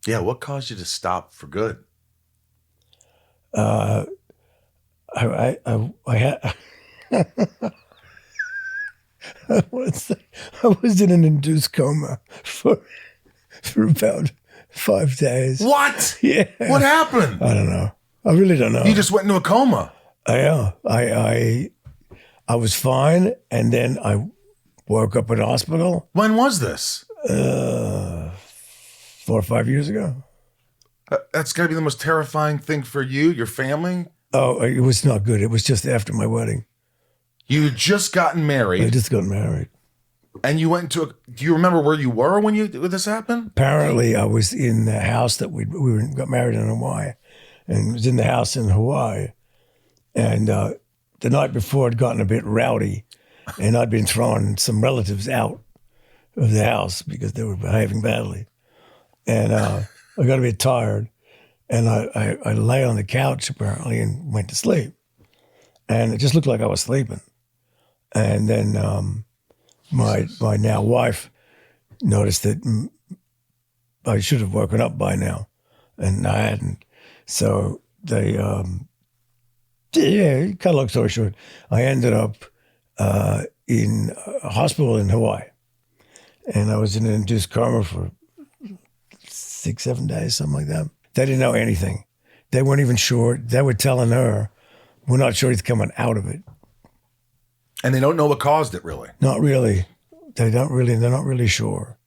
Yeah, what caused you to stop for good? Uh, I had I was in an induced coma for about 5 days. What? Yeah, What happened? I don't know. I really don't know. You just went into a coma. I was fine, and then I woke up in hospital When was this? 4 or 5 years ago. That's got to be the most terrifying thing for you, your family. Oh, it was not good. It was just after my wedding. You had just gotten I married, just got married. and you went into a. Do you remember where you were when this happened? Apparently, I was in the house that got married in Hawaii, and was in the house in Hawaii. And the night before, it had gotten a bit rowdy, and I'd been throwing some relatives out of the house because they were behaving badly. And I got a bit tired, and I lay on the couch apparently and went to sleep. And it just looked like I was sleeping. And then my now wife noticed that I should have woken up by now, and I hadn't. So they, cut a long story short, I ended up in a hospital in Hawaii, and I was in an induced coma for 6-7 days, something like that. They didn't know anything. They weren't even sure. They were telling her, "We're not sure he's coming out of it." And they don't know what caused it, really. Not really. They're not really sure.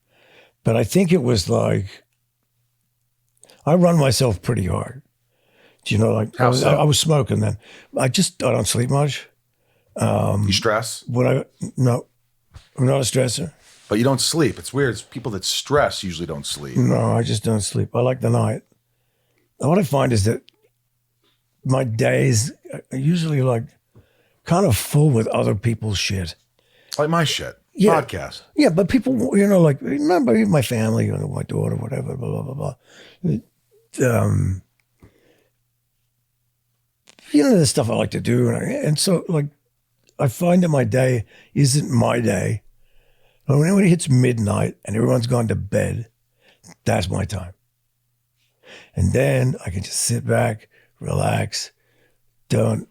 But I think it was like, I run myself pretty hard. Do you know, like How so? I was smoking then. I don't sleep much. You stress, No, I'm not a stressor. but you don't sleep. It's weird. It's people that stress usually don't sleep. No, I just don't sleep. I like the night. And what I find is that my days are usually like kind of full with other people's shit. Like my shit. Yeah. Podcast. Yeah, but people, like, remember my family, my daughter, whatever, blah, blah, blah, blah. The stuff I like to do. And so, like, I find that my day isn't my day. When it hits midnight and everyone's gone to bed, that's my time. And then I can just sit back, relax, don't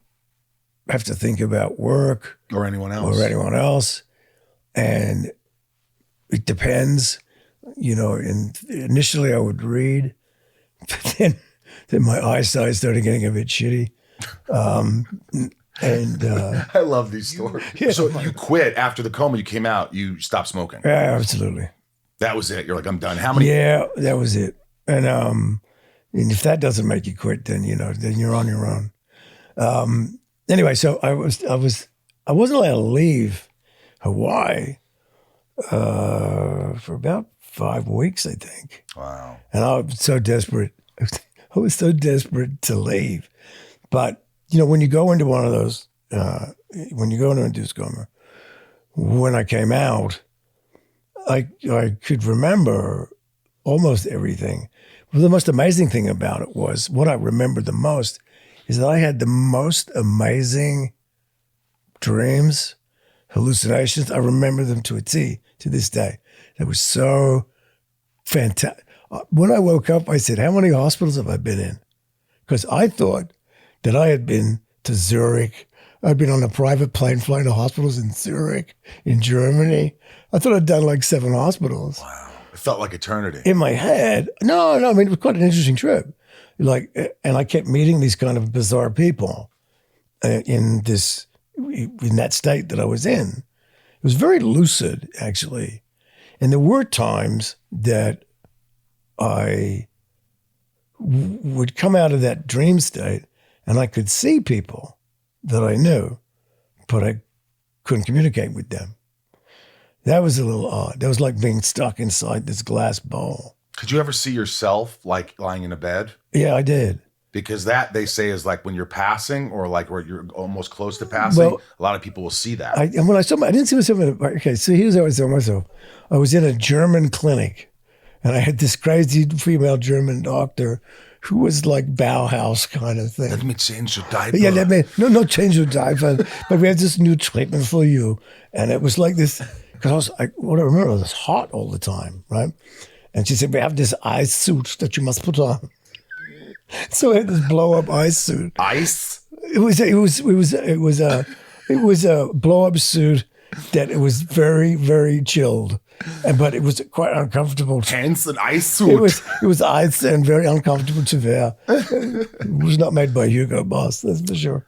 have to think about work Or anyone else. And it depends, and initially I would read, but then my eyesight started getting a bit shitty. I love these stories. So you quit after the coma, you came out, you stopped smoking. Yeah, absolutely. That was it. You're like, I'm done. How many? Yeah, that was it. And if that doesn't make you quit, then then you're on your own. Anyway, so I wasn't allowed to leave Hawaii for about 5 weeks, I think. Wow. And I was so desperate. I was so desperate to leave. But, when you go into one of those, when you go into induced coma, when I came out, I could remember almost everything. Well, the most amazing thing about it was, what I remembered the most is that I had the most amazing dreams, hallucinations. I remember them to a T to this day. It was so fantastic. When I woke up, I said, how many hospitals have I been in? Because I thought that I had been to Zurich. I'd been on a private plane flying to hospitals in Zurich, in Germany. I thought I'd done like 7 hospitals. Wow. It felt like eternity. In my head. No, I mean, it was quite an interesting trip. And I kept meeting these kind of bizarre people in that state that I was in. It was very lucid, actually. And there were times that I would come out of that dream state and I could see people that I knew, but I couldn't communicate with them. That was a little odd. That was like being stuck inside this glass bowl. Could you ever see yourself like lying in a bed? Yeah, I did. Because that, they say, is like when you're passing or like where you're almost close to passing. Well, a lot of people will see that. And when I didn't see myself okay, so here's how I saw myself. I was in a German clinic and I had this crazy female German doctor who was like Bauhaus kind of thing. Let me change your diaper. Yeah, no change your diaper. But we had this new treatment for you. And it was like this, because what I remember, it was hot all the time, right? And she said, we have this ice suit that you must put on. So I had this blow up ice suit. Ice? It was a blow up suit that it was very, very chilled. But it was quite uncomfortable. Hence an ice suit. It was ice and very uncomfortable to wear. It was not made by Hugo Boss, that's for sure.